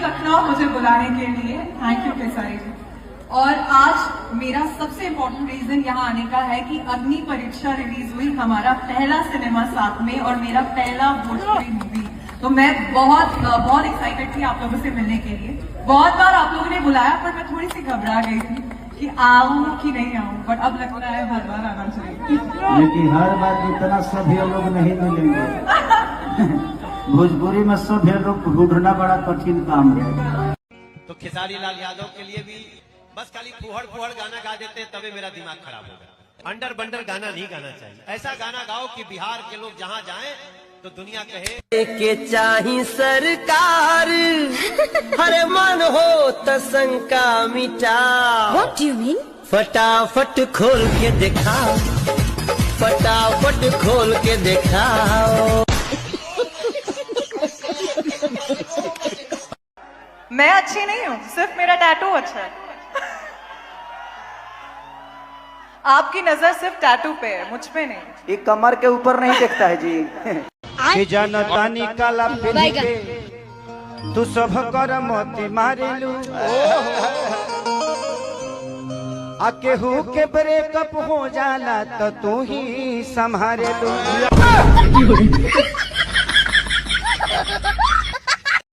लखनऊ मुझे बुलाने के लिए, थैंक यू केसारी जी। और आज मेरा सबसे इम्पोर्टेंट रीजन यहाँ आने का है कि अग्नि परीक्षा रिलीज हुई, हमारा पहला सिनेमा साथ में और मेरा पहला भोजपुरी मूवी। तो मैं बहुत एक्साइटेड थी आप लोगों से मिलने के लिए। बहुत बार आप लोगों ने बुलाया पर मैं थोड़ी सी घबरा गई थी कि आऊं कि नहीं आऊं, बट अब लगता है हर बार आना चाहिए। लेकिन हर बार जितना सभ्य लोग नहीं मिलेंगे। भोजपुरी में सभ्य लोग ढूंढना बड़ा कठिन काम है। तो खेसारी लाल यादव के लिए भी बस खाली फुहड़ फुहड़ गाना गा देते तभी मेरा दिमाग खराब होगा। अंडर बंडर गाना नहीं गाना चाहिए। ऐसा गाना गाओ कि बिहार के लोग जहाँ जाएं तो दुनिया कहे के चाही सरकार, हर मन हो तसंका मिटा। What do you mean? फटाफट खोल के दिखाओ, फटाफट खोल के दिखाओ। मैं अच्छी नहीं हूँ, सिर्फ मेरा टैटू अच्छा है। आपकी नजर सिर्फ टैटू पे है, मुझ पे नहीं। ये कमर के ऊपर नहीं देखता है जी। के जनता निकाला पहन के तू सब कर मोती मारेलू, आ केहू के ब्रेकअप हो जाला तो तू ही संभारेलू।